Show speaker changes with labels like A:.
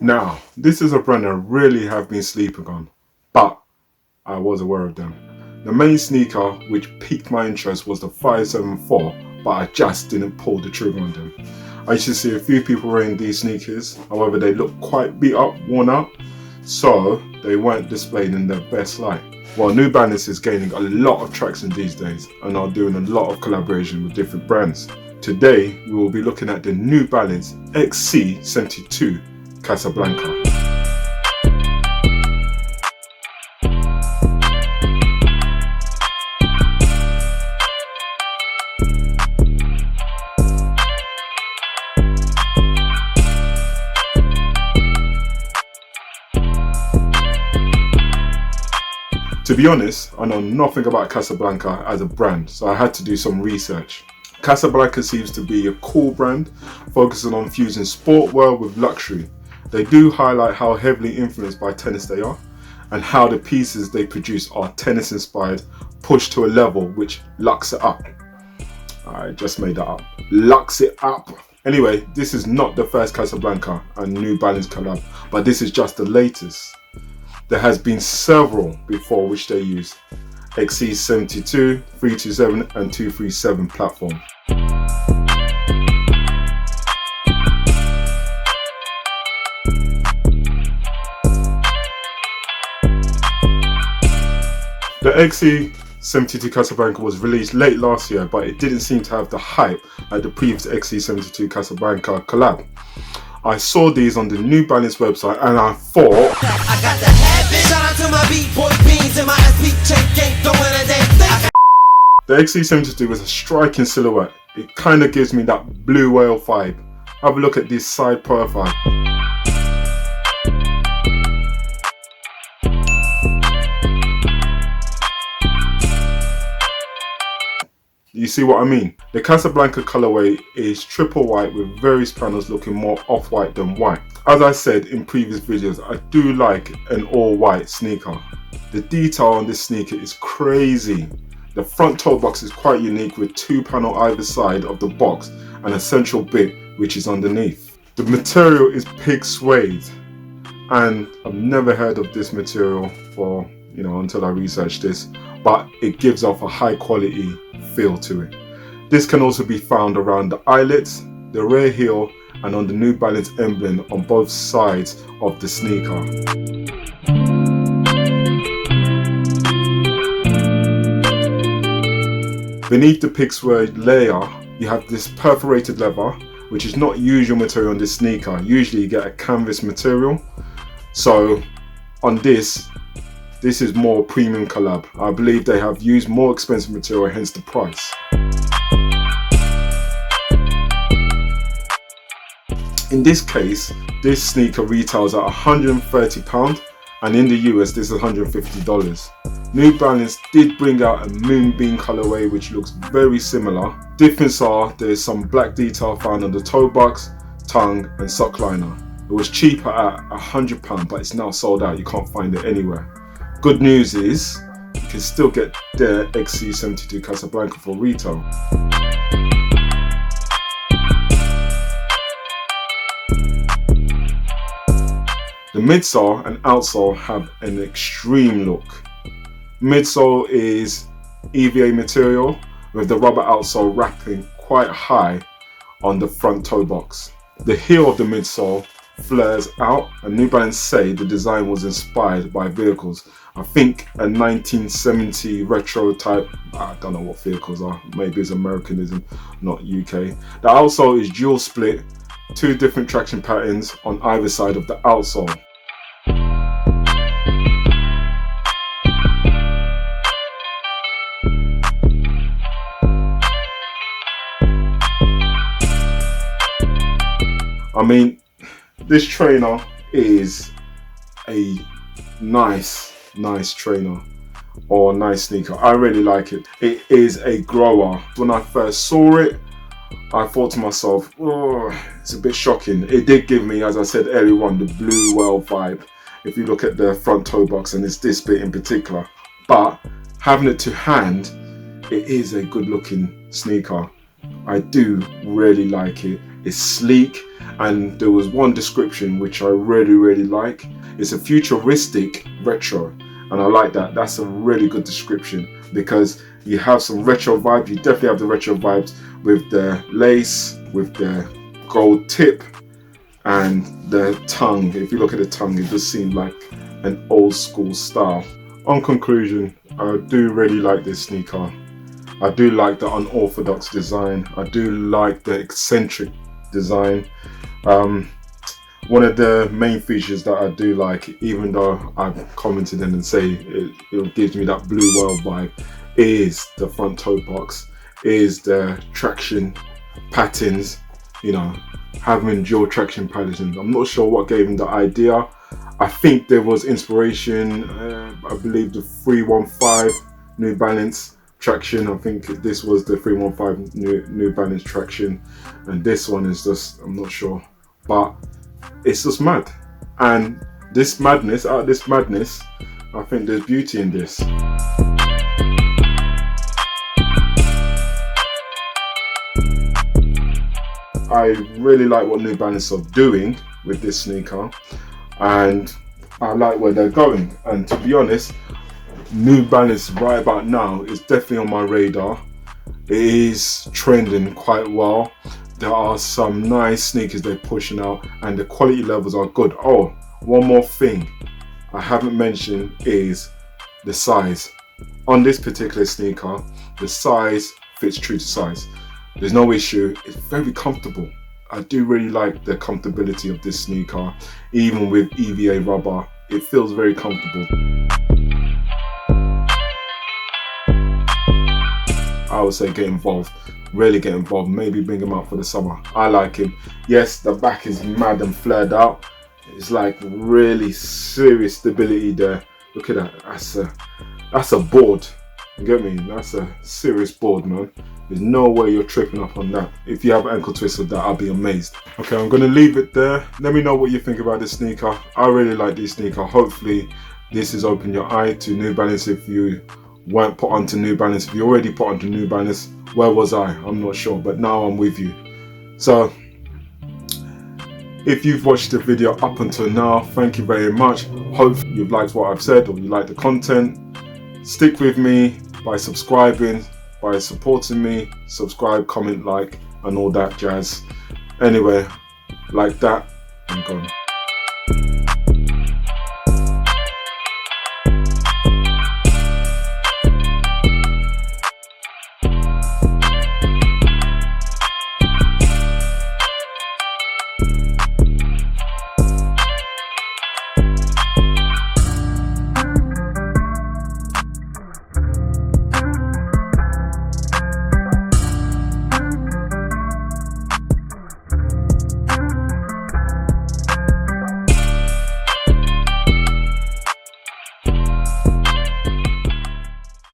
A: Now, this is a brand I really have been sleeping on, but I was aware of them. The main sneaker which piqued my interest was the 574, but I just didn't pull the trigger on them. I used to see a few people wearing these sneakers, however they looked quite beat up, worn out, so they weren't displayed in their best light. Well, New Balance is gaining a lot of traction these days and are doing a lot of collaboration with different brands. Today, we will be looking at the New Balance Xc72 Casablanca. To be honest, I know nothing about Casablanca as a brand, so I had to do some research. Casablanca seems to be a cool brand, focusing on fusing sportwear with luxury. They do highlight how heavily influenced by tennis they are, and how the pieces they produce are tennis inspired, pushed to a level which lux it up. I just made that up. Lux it up. Anyway, this is not the first Casablanca and New Balance collab, but this is just the latest. There has been several before which they use Xc72, 327 and 237 platform. The Xc72 Casablanca was released late last year, but it didn't seem to have the hype like the previous Xc72 Casablanca collab. I saw these on the New Balance website and I thought, I got the habit. Shout out to my B-boy beans and my SP check game throwing a damn thing. The Xc72 was a striking silhouette. It kind of gives me that blue whale vibe. Have a look at this side profile. You see what I mean? The Casablanca colorway is triple white with various panels looking more off-white than white. As I said in previous videos, I do like an all-white sneaker. The detail on this sneaker is crazy. The front toe box is quite unique with two panels either side of the box and a central bit which is underneath. The material is pig suede, and I've never heard of this material until I researched this, but it gives off a high quality feel to it. This can also be found around the eyelets, the rear heel, and on the New Balance emblem on both sides of the sneaker. Beneath the pig suede layer, you have this perforated leather, which is not usual material on this sneaker. Usually you get a canvas material. So on this is more premium collab. I believe they have used more expensive material, hence the price. In this case, this sneaker retails at £130, and in the US this is $150. New Balance did bring out a moonbeam colorway which looks very similar. Difference are there's some black detail found on the toe box, tongue and sock liner. It was cheaper at £100, but it's now sold out. You can't find it anywhere. Good news is you can still get the Xc72 Casablanca for retail. The midsole and outsole have an extreme look. Midsole is EVA material with the rubber outsole wrapping quite high on the front toe box. The heel of the midsole flares out, and New Balance say the design was inspired by vehicles. I think a 1970 retro type, I don't know what vehicles are, maybe it's Americanism, not UK. The outsole is dual split, two different traction patterns on either side of the outsole. I mean, this trainer is a nice trainer or nice sneaker. I really like it. It is a grower. When I first saw it, I thought to myself, oh, it's a bit shocking. It did give me, as I said earlier on, the blue whale vibe. If you look at the front toe box, and it's this bit in particular. But having it to hand, it is a good looking sneaker. I do really like it. It's sleek and there was one description which I really like. It's a futuristic retro, and I like that. That's a really good description because you have some retro vibes. You definitely have the retro vibes with the lace, with the gold tip, and the tongue. If you look at the tongue, it does seem like an old school style. On conclusion, I do really like this sneaker. I do like the unorthodox design. I do like the eccentric design. One of the main features that I do like, even though I've commented and say it gives me that blue whale vibe, is the front toe box, is the traction patterns, you know, having dual traction patterns. I'm not sure what gave him the idea. I think there was inspiration, I believe the 315 New Balance traction. I think this was the 315 New Balance traction, and this one is just, I'm not sure, but it's just mad. And this madness, out of this madness, I think there's beauty in this. I really like what New Balance are doing with this sneaker, and I like where they're going. And to be honest, New Balance right about now is definitely on my radar. It is trending quite well. There are some nice sneakers they're pushing out, and the quality levels are good. Oh, one more thing I haven't mentioned is the size. On this particular sneaker, the size fits true to size. There's no issue. It's very comfortable. I do really like the comfortability of this sneaker. Even with EVA rubber, it feels very comfortable. I would say get involved. Really get involved. Maybe bring him out for the summer. I like him. Yes, the back is mad and flared out. It's like really serious stability there. Look at that. That's a board. You get me? That's a serious board, man. There's no way you're tripping up on that. If you have ankle twist with that, I'll be amazed. Okay, I'm gonna leave it there. Let me know what you think about this sneaker. I really like this sneaker. Hopefully this has opened your eye to New Balance if you weren't put onto New Balance. If you already put onto New Balance, where was I? I'm not sure, but now I'm with you. So if you've watched the video up until now, thank you very much. Hope you've liked what I've said or you like the content. Stick with me by subscribing, by supporting me. Subscribe, comment, like, and all that jazz. Anyway, like that, I'm gone.